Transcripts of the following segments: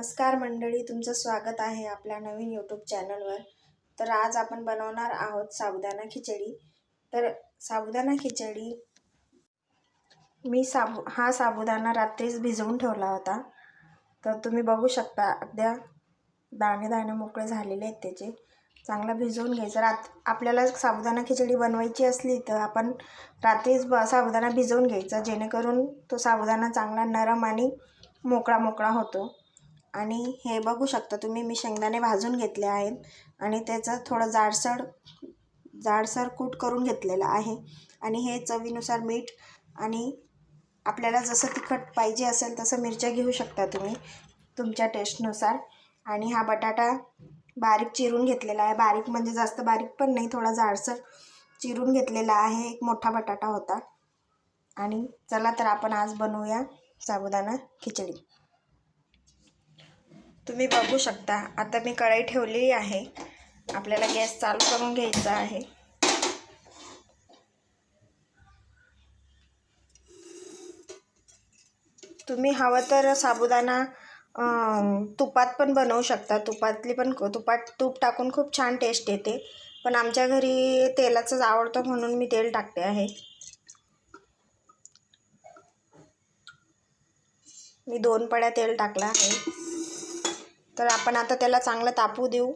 नमस्कार मंडळी, तुमचं स्वागत आहे आपल्या नवीन यूट्यूब चॅनलवर। तर आज आपण बनवणार आहोत साबुदाणा खिचडी। तर साबुदाणा खिचडी मी हा साबुदाणा रात्रीच भिजवून ठेवला होता। तर तुम्ही बघू शकता अगदी दाणे दाणे मोकळे झालेले आहेत त्याचे। चांगला भिजवून घ्यायचा। आपल्याला साबुदाणा खिचडी बनवायची असली तर आपण रात्रीच साबुदाणा भिजवून घ्यायचा, जेणेकरून तो साबुदाणा चांगला नरम आणि मोकळा होतो। आणि हे बघू शकता तुम्ही, मी शेंगदाणे भाजून घेतले आहेत आणि त्याचं थोडं जाडसर कूट करून घेतलेलं आहे। आणि हे चवीनुसार मीठ, आणि आपल्याला जसं तिखट पाहिजे असेल तसं मिरच्या घेऊ शकता तुम्ही तुमच्या टेस्टनुसार। आणि हा बटाटा बारीक चिरून घेतलेला आहे, बारीक म्हणजे जास्त बारीक पण नाही, थोडा जाडसर चिरून घेतलेला आहे। एक मोठा बटाटा होता। आणि चला तर आपण आज बनवूया साबुदाणा खिचडी। तुम्ही बघू शकता आता मी कढई ठेवलेली आहे। आपल्याला गॅस चालू करून घ्यायचा आहे। तुम्ही हवं तर साबुदाणा तुपात पण बनवू शकता। तूप टाकून खूप छान टेस्ट येते, पण आमच्या घरी तेलाचंच आवडतं म्हणून मी तेल टाकते आहे। मी 2 पळ्या तेल टाकला आहे। तर आपण आता त्याला चांगलं तापू देऊ।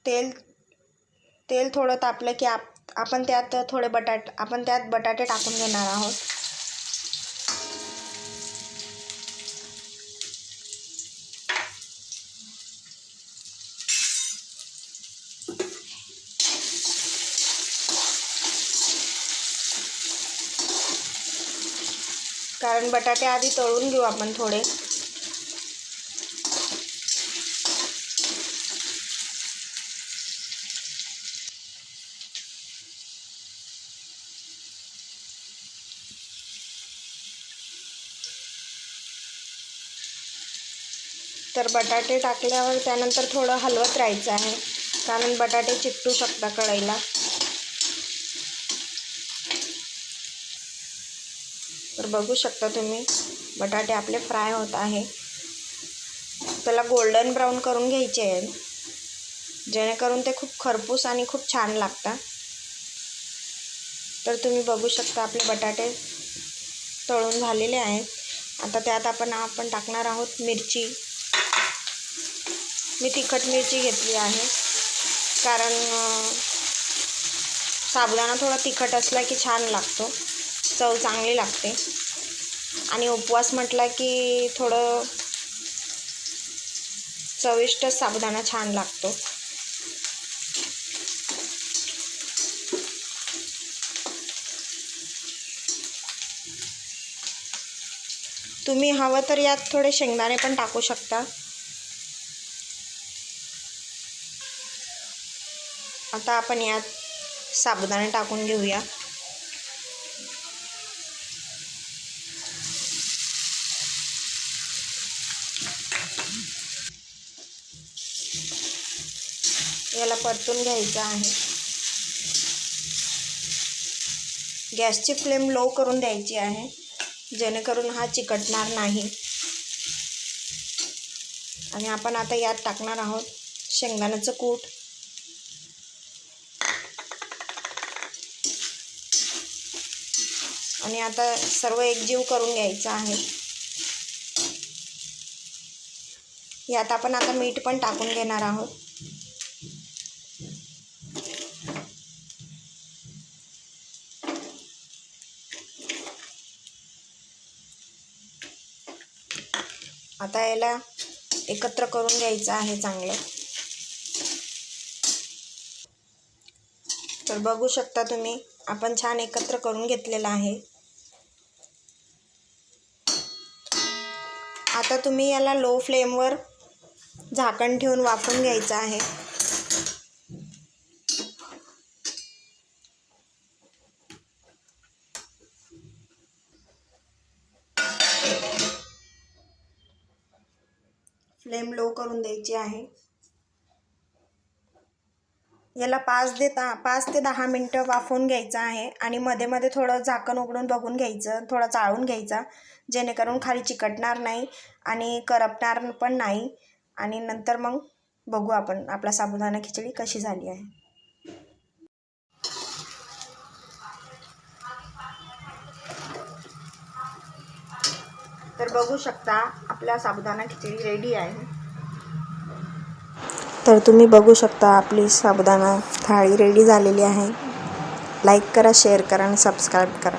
तेल थोडं तापलं की आपण त्यात बटाटे टाकून घेणार आहोत। कारण बटाटे आधी तळून घेऊ आपण थोडे। तर बटाटे टाकल्यावर त्यानंतर थोडं हलवत राहायचं आहे, कारण बटाटे चिकटू शकतात कढईला। तर बघू शकता तुम्ही बटाटे आपले फ्राय होत आहे। त्याला गोल्डन ब्राऊन करून घ्यायचे आहे, जेणेकरून ते खूप खरपूस आणि खूप छान लागतात। तर तुम्ही बघू शकता आपले बटाटे तळून झालेले आहेत। आता त्यात आपण टाकणार आहोत मिरची। मी तिखट मिरची घेतली आहे, कारण साबुदाणा थोडा तिखट असला की छान लागतो, चव चांगली लागते। आणि उपवास म्हटला की थोडं चविष्ट साबुदाणा छान लागतो। तुम्ही हवं तर यात थोडे शेंगदाणे पण टाकू शकता। आता आपण यात साबुदाणे टाकून घेऊया। याला परतून घ्यायचं आहे। गॅसची फ्लेम लो करून द्यायची आहे, जेणेकरून हा चिकटणार नाही। आणि आपण आता यात टाकणार आहोत शेंगदाण्याचं कूट। आणि आता सर्व एकजीव करून घ्यायचं आहे। यात आपण आता मीठ पण टाकून घेणार आहोत। आता याला एकत्र करून घ्यायचं आहे चांगलं। तर बघू शकता तुम्ही आपण छान एकत्र करून घेतलेलं आहे। आता तुम्ही याला लो फ्लेमवर झाकण ठेवून वाफवून घ्यायचं आहे। फ्लेम लो करून द्यायची आहे। याला 5 ते 10 मिनटं वाफवून घ्यायचं आहे आणि मध्ये मध्ये थोडं झाकण उघडून बघून घ्यायचं, थोडं चाळून घ्यायचा, जेणेकरून खाली चिकटणार नाही आणि करपणार पण नाही. आणि नंतर मग बघू आपण आपला साबुदाणा खिचडी कशी झाली आहे. तर बघू शकता आपला साबुदाणा खिचडी रेडी आहे. तर तुम्ही बघू शकता आपली साबुदाणा थाळी रेडी झालेली आहे. लाईक करा, शेअर करा आणि सबस्क्राईब करा.